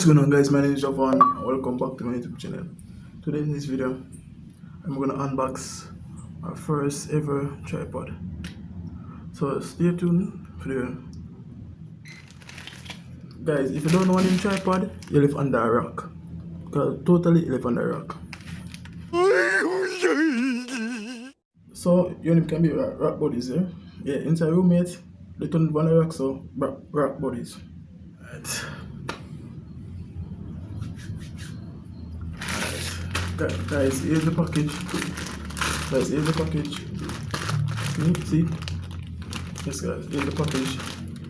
What's going on, guys? My name is Javon and welcome back to my YouTube channel. Today in this video I'm gonna unbox our first ever tripod, so stay tuned for the guys. If you don't know any tripod, you live under a rock, because totally you live under a rock. So you only can be rock buddies here. Yeah, inside roommate, they turn on the rock, so rock buddies. Right. Guys, here's the package. Guys, here's the package. See? Yes, guys, here's the package.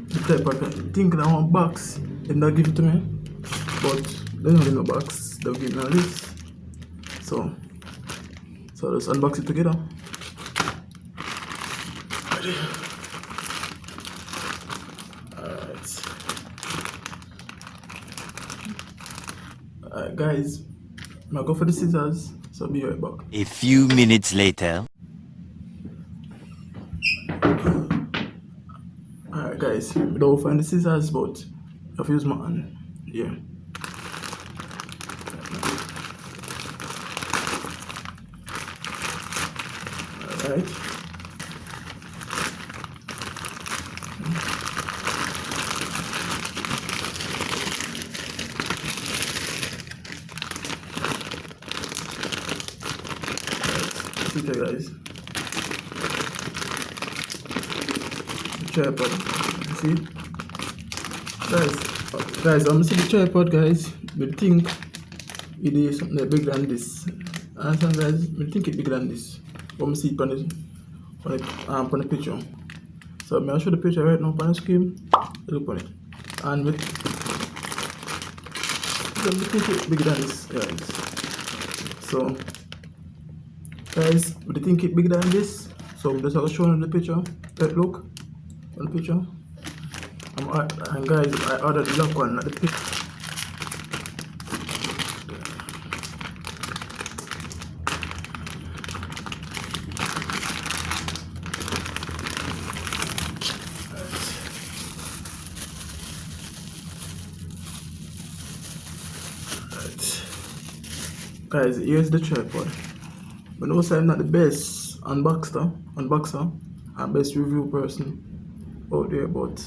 The tripod. I think that one box, and they'll give it to me, but they don't give no box. They'll give me a list. So let's unbox it together. Ready? Alright, guys. Now go for the scissors, so be right back. A few minutes later. Alright guys, we don't find the scissors, but I've used my hand. Yeah. Alright. Okay guys, the tripod, see guys, I'm see the tripod guys, but think it is something bigger than this. Understand guys, I think it's bigger than this. But I see it on the picture. So I'll show the picture right now on the screen. Look on it, and with I think it's bigger than this guys. So guys, would you think it bigger than this? So I'm just showing the picture. Look on the picture. And guys, I ordered the black one, not the pink. Guys, here's the tripod. But also I'm not the best unboxer and best review person out there, but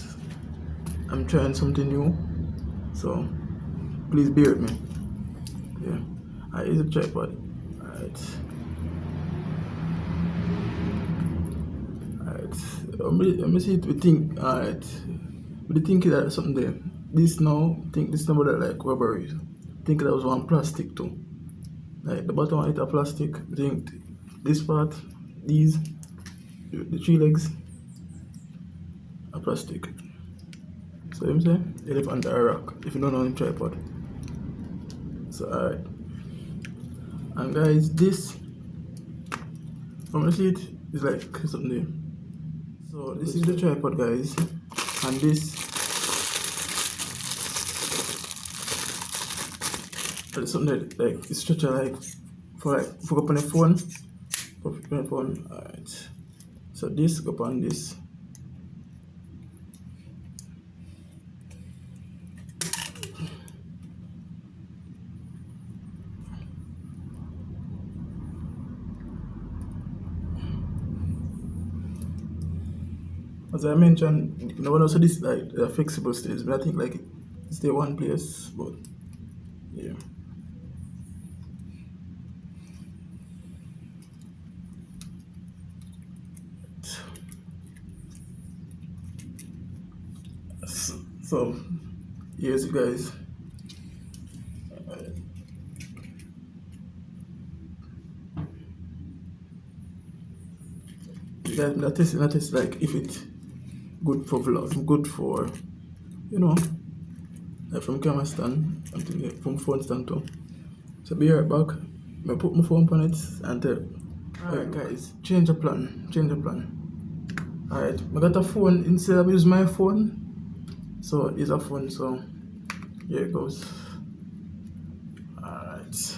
I'm trying something new, so please bear with me. Yeah, alright, here's the tripod. Alright, let me see it. We think, alright, we think that something there. This now, think this number that like rubbery. Think that was one plastic too. Like the bottom one is a plastic. I think this part, the three legs are plastic. So you know what I'm saying? They live under a rock if you don't know the tripod. So alright. And guys, this from the seat is like something there. So this is the tripod guys, and this it's something that, like it's structure like for up on the phone. Alright. So this go on this. As I mentioned, you know, when also this like the flexible stays, but I think like it stay one place, but yeah. So here's it guys. That is like if it good for vlog, good for, you know, like from camera stand, something from phone stand too. So be right back. I put my phone on it and tell. Alright guys, change the plan. Alright, I got a phone instead of use my phone. So it's a phone, so here it goes. Alright.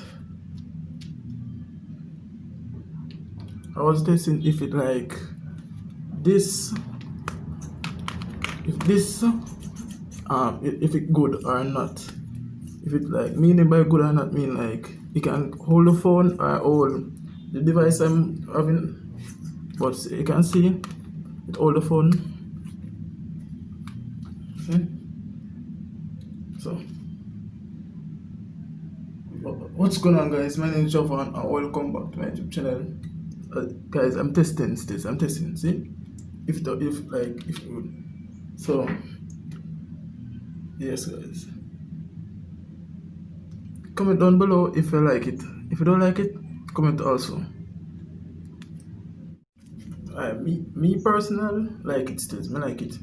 I was testing if it like this, if it good or not. If it like meaning by good or not mean like you can hold the phone or hold the device I'm having, but you can see it hold the phone. See? So what's going on, guys? My name is Javan and welcome back to my YouTube channel. Guys, I'm testing this. I'm testing. See if so yes, guys. Comment down below if you like it. If you don't like it, comment also. Me personal like it still. I like it.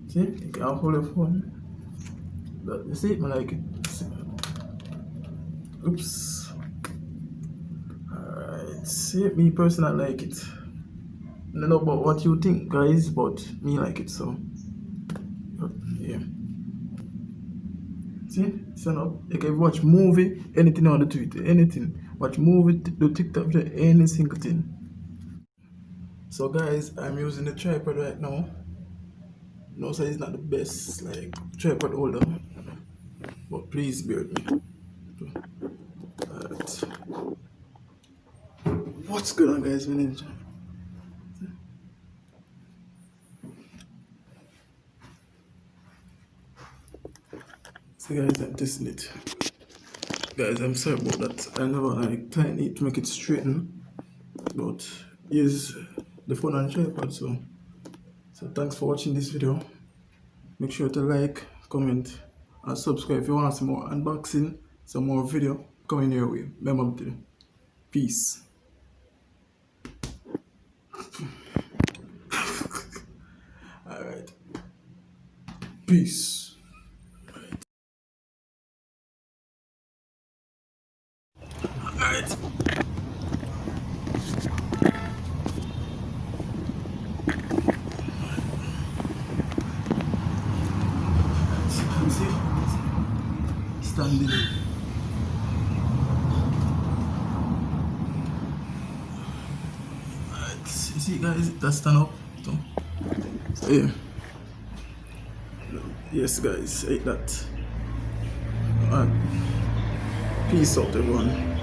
See, you can hold the phone. But you see, I like it. See? Oops. Alright. See, me personal like it. I don't know about what you think, guys, but me like it. So yeah. See, stand up. You can watch movie, anything on the Twitter, anything. Watch movie, do TikTok, any single thing. So guys, I'm using the tripod right now. No, so it's not the best like tripod holder, but please bear with me. Alright. What's going on, guys? My name is So guys, I'm testing it. Guys, I'm sorry about that. I never like tighten it to make it straighten, but here's the phone on the tripod. So thanks for watching this video. Make sure to like, comment, and subscribe if you want some more unboxing, some more video coming your way. Remember to peace. Alright. Peace. Alright. See? Standing. Alright. You see, guys, that's stand up. So yeah. Yes, guys, hate that. Peace out, everyone.